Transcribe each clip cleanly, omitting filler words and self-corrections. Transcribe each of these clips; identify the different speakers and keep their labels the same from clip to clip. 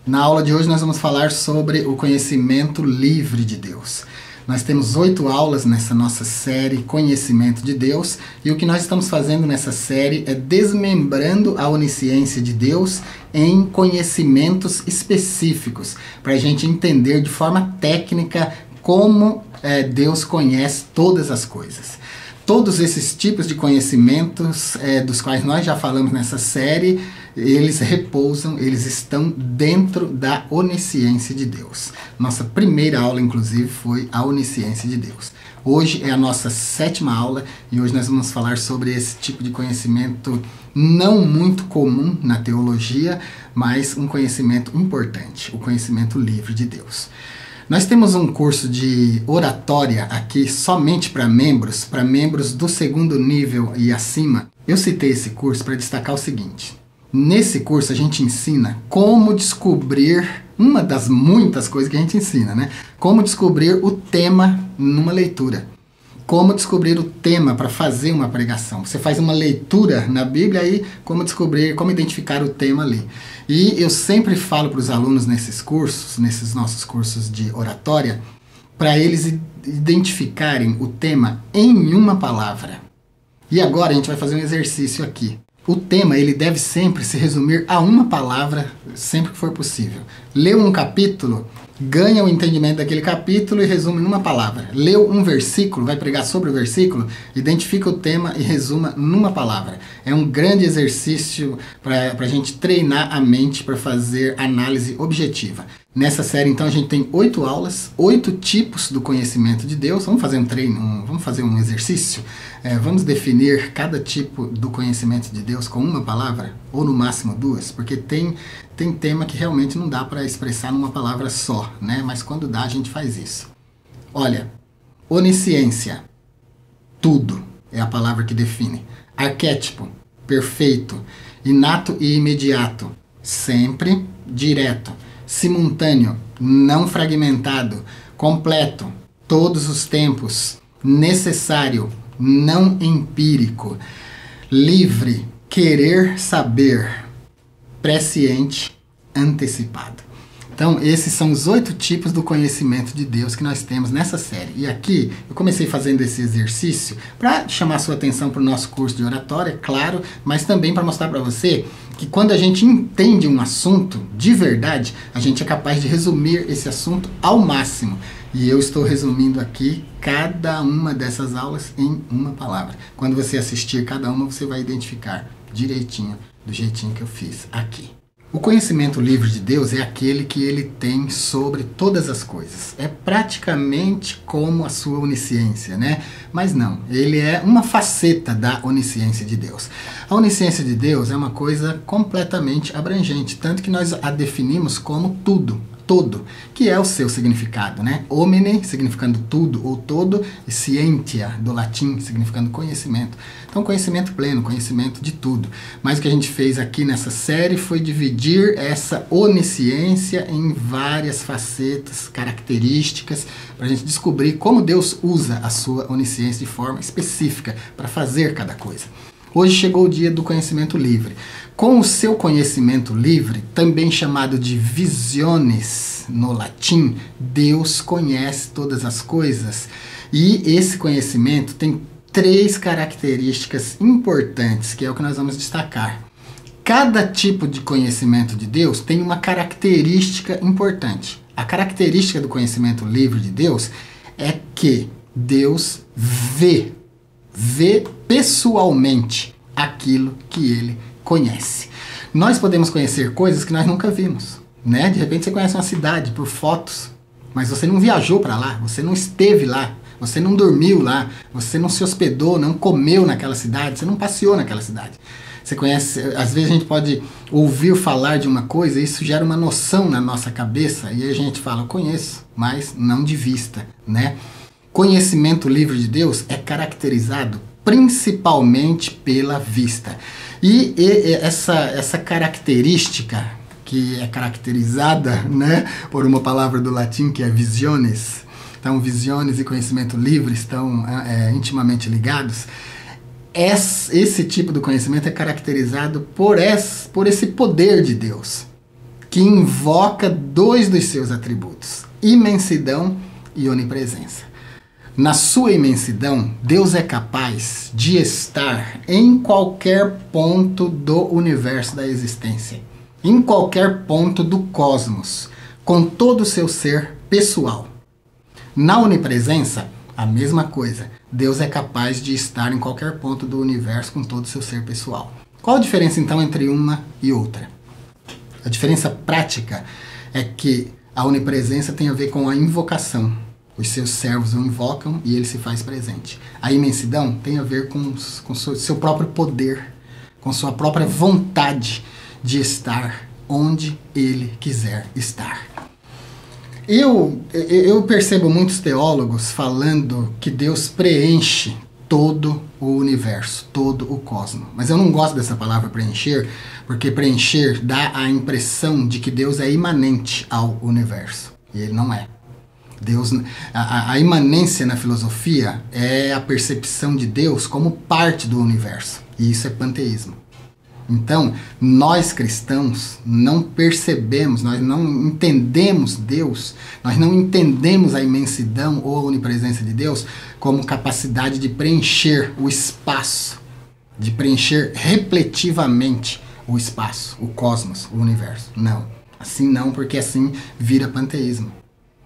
Speaker 1: Na aula de hoje nós vamos falar sobre o conhecimento livre de Deus. Nós temos 8 aulas nessa nossa série Conhecimento de Deus, e o que nós estamos fazendo nessa série é desmembrando a onisciência de Deus em conhecimentos específicos, para a gente entender de forma técnica como Deus conhece todas as coisas. Todos esses tipos de conhecimentos dos quais nós já falamos nessa série, eles repousam, eles estão dentro da onisciência de Deus. Nossa primeira aula, inclusive, foi a onisciência de Deus. Hoje é a nossa 7ª aula e hoje nós vamos falar sobre esse tipo de conhecimento não muito comum na teologia, mas um conhecimento importante, o conhecimento livre de Deus. Nós temos um curso de oratória aqui somente para membros do 2º nível e acima. Eu citei esse curso para destacar o seguinte: nesse curso a gente ensina como descobrir, uma das muitas coisas que a gente ensina, né? Como descobrir o tema numa leitura. Como descobrir o tema para fazer uma pregação. Você faz uma leitura na Bíblia e como descobrir, como identificar o tema ali. E eu sempre falo para os alunos nesses cursos, nesses nossos cursos de oratória, para eles identificarem o tema em uma palavra. E agora a gente vai fazer um exercício aqui. O tema, ele deve sempre se resumir a uma palavra, sempre que for possível. Leu um capítulo, ganha o entendimento daquele capítulo e resume numa palavra. Leu um versículo, vai pregar sobre o versículo, identifica o tema e resuma numa palavra. É um grande exercício para a gente treinar a mente para fazer análise objetiva. Nessa série, então, a gente tem 8 aulas, 8 tipos do conhecimento de Deus. Vamos fazer um treino, vamos fazer um exercício. Vamos definir cada tipo do conhecimento de Deus com uma palavra, ou no máximo 2, porque tem tema que realmente não dá para expressar numa palavra só, né? Mas quando dá, a gente faz isso. Olha, onisciência, tudo é a palavra que define. Arquétipo, perfeito. Inato e imediato, sempre, direto. Simultâneo, não fragmentado. Completo, todos os tempos. Necessário, não empírico. Livre, querer saber. Presciente, antecipado. Então, esses são os 8 tipos do conhecimento de Deus que nós temos nessa série. E aqui, eu comecei fazendo esse exercício para chamar sua atenção para o nosso curso de oratória, claro, mas também para mostrar para você que quando a gente entende um assunto de verdade, a gente é capaz de resumir esse assunto ao máximo. E eu estou resumindo aqui cada uma dessas aulas em uma palavra. Quando você assistir cada uma, você vai identificar direitinho, do jeitinho que eu fiz aqui. O conhecimento livre de Deus é aquele que ele tem sobre todas as coisas. É praticamente como a sua onisciência, né? Mas não, ele é uma faceta da onisciência de Deus. A onisciência de Deus é uma coisa completamente abrangente, tanto que nós a definimos como tudo. Todo, que é o seu significado, né? Omne, significando tudo ou todo, e scientia, do latim, significando conhecimento. Então, conhecimento pleno, conhecimento de tudo. Mas o que a gente fez aqui nessa série foi dividir essa onisciência em várias facetas, características, para a gente descobrir como Deus usa a sua onisciência de forma específica para fazer cada coisa. Hoje chegou o dia do conhecimento livre. Com o seu conhecimento livre, também chamado de visiones no latim, Deus conhece todas as coisas. E esse conhecimento tem 3 características importantes, que é o que nós vamos destacar. Cada tipo de conhecimento de Deus tem uma característica importante. A característica do conhecimento livre de Deus é que Deus vê pessoalmente aquilo que ele conhece. Nós podemos conhecer coisas que nós nunca vimos, né? De repente você conhece uma cidade por fotos, mas você não viajou para lá, você não esteve lá, você não dormiu lá, você não se hospedou, não comeu naquela cidade, você não passeou naquela cidade. Você conhece, às vezes a gente pode ouvir falar de uma coisa e isso gera uma noção na nossa cabeça e a gente fala, eu conheço, mas não de vista, né? Conhecimento livre de Deus é caracterizado principalmente pela vista. E essa característica, que é caracterizada, né, por uma palavra do latim que é visiones, então visiones e conhecimento livre estão intimamente ligados. Esse tipo de conhecimento é caracterizado por esse poder de Deus, que invoca dois dos seus atributos, imensidão e onipresença. Na sua imensidão, Deus é capaz de estar em qualquer ponto do universo da existência, em qualquer ponto do cosmos, com todo o seu ser pessoal. Na onipresença, a mesma coisa. Deus é capaz de estar em qualquer ponto do universo com todo o seu ser pessoal. Qual a diferença então entre uma e outra? A diferença prática é que a onipresença tem a ver com a invocação. Os seus servos o invocam e ele se faz presente. A imensidão tem a ver com seu próprio poder, com sua própria vontade de estar onde ele quiser estar. Eu percebo muitos teólogos falando que Deus preenche todo o universo, todo o cosmos. Mas eu não gosto dessa palavra preencher, porque preencher dá a impressão de que Deus é imanente ao universo. E ele não é. Deus, a imanência na filosofia é a percepção de Deus como parte do universo. E isso é panteísmo. Então, nós cristãos não percebemos, nós não entendemos Deus, nós não entendemos a imensidão ou a onipresença de Deus como capacidade de preencher o espaço, de preencher repletivamente o espaço, o cosmos, o universo. Não. Assim não, porque assim vira panteísmo.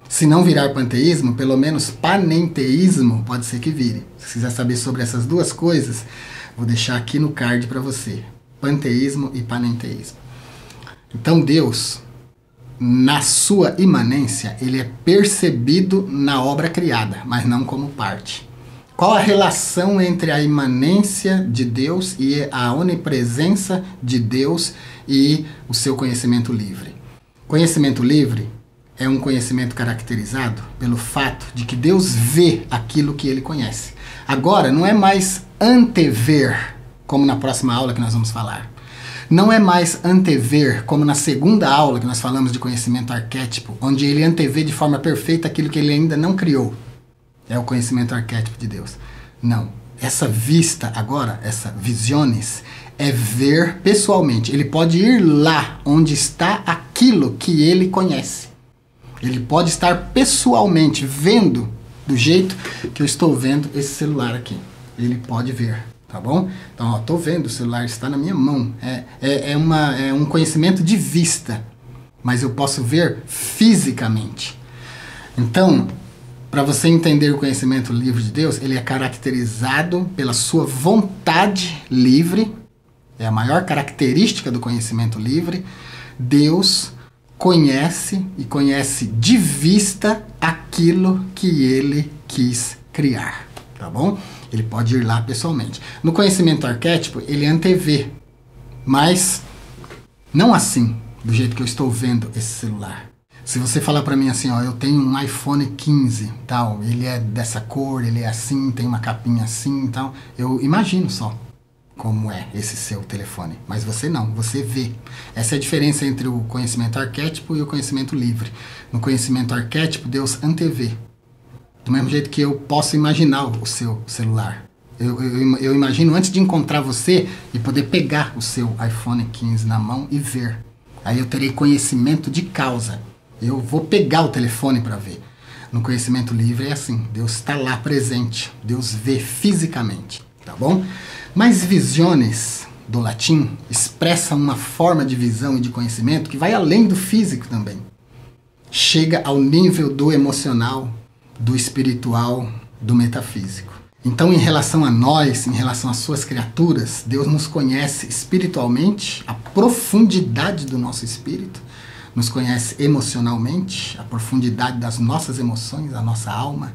Speaker 1: Se não virar panteísmo, pelo menos panenteísmo pode ser que vire. Se quiser saber sobre essas duas coisas, vou deixar aqui no card para você. Panteísmo e panenteísmo. Então Deus, na sua imanência, ele é percebido na obra criada, mas não como parte. Qual a relação entre a imanência de Deus e a onipresença de Deus e o seu conhecimento livre? Conhecimento livre é um conhecimento caracterizado pelo fato de que Deus vê aquilo que ele conhece. Agora, não é mais antever, como na próxima aula que nós vamos falar. Não é mais antever, como na segunda aula que nós falamos de conhecimento arquétipo, onde ele antevê de forma perfeita aquilo que ele ainda não criou. É o conhecimento arquétipo de Deus. Não. Essa vista agora, essa visiones, é ver pessoalmente. Ele pode ir lá onde está aquilo que ele conhece. Ele pode estar pessoalmente vendo do jeito que eu estou vendo esse celular aqui. Ele pode ver. Tá bom? Então, ó, tô vendo, o celular está na minha mão. É um conhecimento de vista, mas eu posso ver fisicamente. Então, para você entender o conhecimento livre de Deus, ele é caracterizado pela sua vontade livre. É a maior característica do conhecimento livre. Deus conhece e conhece de vista aquilo que ele quis criar. Tá bom? Ele pode ir lá pessoalmente. No conhecimento arquétipo, ele antevê, mas não assim, do jeito que eu estou vendo esse celular. Se você falar para mim assim, ó, eu tenho um iPhone 15, tal, ele é dessa cor, ele é assim, tem uma capinha assim, tal, eu imagino só como é esse seu telefone, mas você não, você vê. Essa é a diferença entre o conhecimento arquétipo e o conhecimento livre. No conhecimento arquétipo, Deus antevê. Do mesmo jeito que eu posso imaginar o seu celular. Eu imagino antes de encontrar você e poder pegar o seu iPhone 15 na mão e ver. Aí eu terei conhecimento de causa. Eu vou pegar o telefone para ver. No conhecimento livre é assim. Deus está lá presente. Deus vê fisicamente. Tá bom? Mas visiones, do latim, expressa uma forma de visão e de conhecimento que vai além do físico também. Chega ao nível do emocional, do espiritual, do metafísico. Então, em relação a nós, em relação às suas criaturas, Deus nos conhece espiritualmente, a profundidade do nosso espírito, nos conhece emocionalmente, a profundidade das nossas emoções, a nossa alma,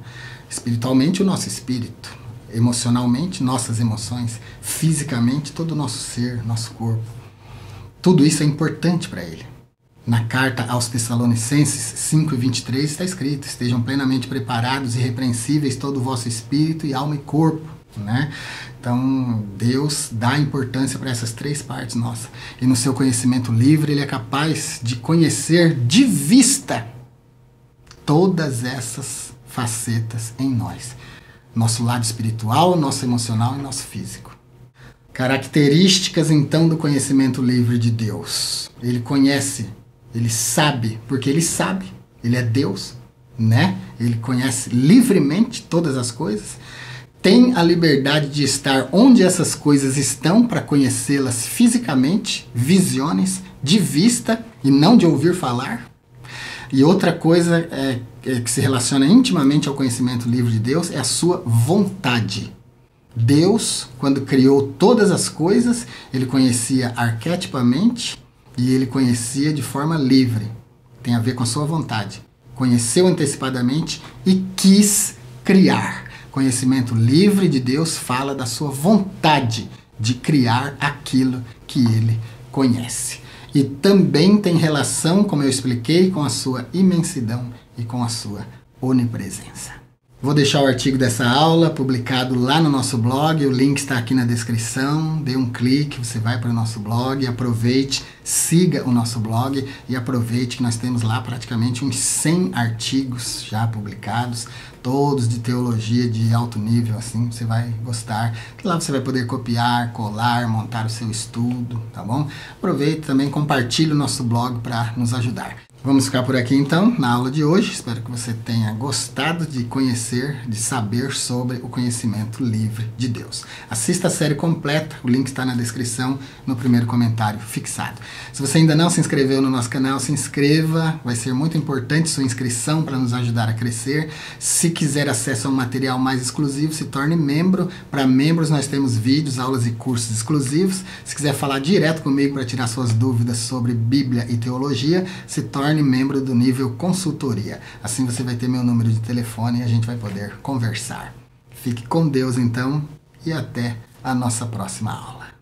Speaker 1: espiritualmente o nosso espírito, emocionalmente nossas emoções, fisicamente todo o nosso ser, nosso corpo. Tudo isso é importante para Ele. Na carta aos Tessalonicenses 5:23 está escrito: estejam plenamente preparados e irrepreensíveis todo o vosso espírito e alma e corpo, né? Então Deus dá importância para essas três partes nossas. E no seu conhecimento livre ele é capaz de conhecer de vista todas essas facetas em nós. Nosso lado espiritual, nosso emocional e nosso físico. Características então do conhecimento livre de Deus. Ele conhece Ele sabe, porque ele sabe. Ele é Deus, né? Ele conhece livremente todas as coisas. Tem a liberdade de estar onde essas coisas estão para conhecê-las fisicamente, visiones, de vista e não de ouvir falar. E outra coisa que se relaciona intimamente ao conhecimento livre de Deus é a sua vontade. Deus, quando criou todas as coisas, ele conhecia arquetipamente e ele conhecia de forma livre. Tem a ver com a sua vontade. Conheceu antecipadamente e quis criar. Conhecimento livre de Deus fala da sua vontade de criar aquilo que ele conhece. E também tem relação, como eu expliquei, com a sua imensidão e com a sua onipresença. Vou deixar o artigo dessa aula publicado lá no nosso blog, o link está aqui na descrição, dê um clique, você vai para o nosso blog, aproveite, siga o nosso blog e aproveite que nós temos lá praticamente uns 100 artigos já publicados, todos de teologia de alto nível, assim, você vai gostar. Lá você vai poder copiar, colar, montar o seu estudo, tá bom? Aproveite também, compartilhe o nosso blog para nos ajudar. Vamos ficar por aqui então, na aula de hoje. Espero que você tenha gostado de conhecer, de saber sobre o conhecimento livre de Deus. Assista a série completa, o link está na descrição, no primeiro comentário fixado. Se você ainda não se inscreveu no nosso canal, se inscreva, vai ser muito importante sua inscrição para nos ajudar a crescer. Se quiser acesso a um material mais exclusivo, se torne membro. Para membros nós temos vídeos, aulas e cursos exclusivos. Se quiser falar direto comigo para tirar suas dúvidas sobre Bíblia e teologia, se torne membro do nível consultoria. Assim você vai ter meu número de telefone e a gente vai poder conversar. Fique com Deus então e até a nossa próxima aula.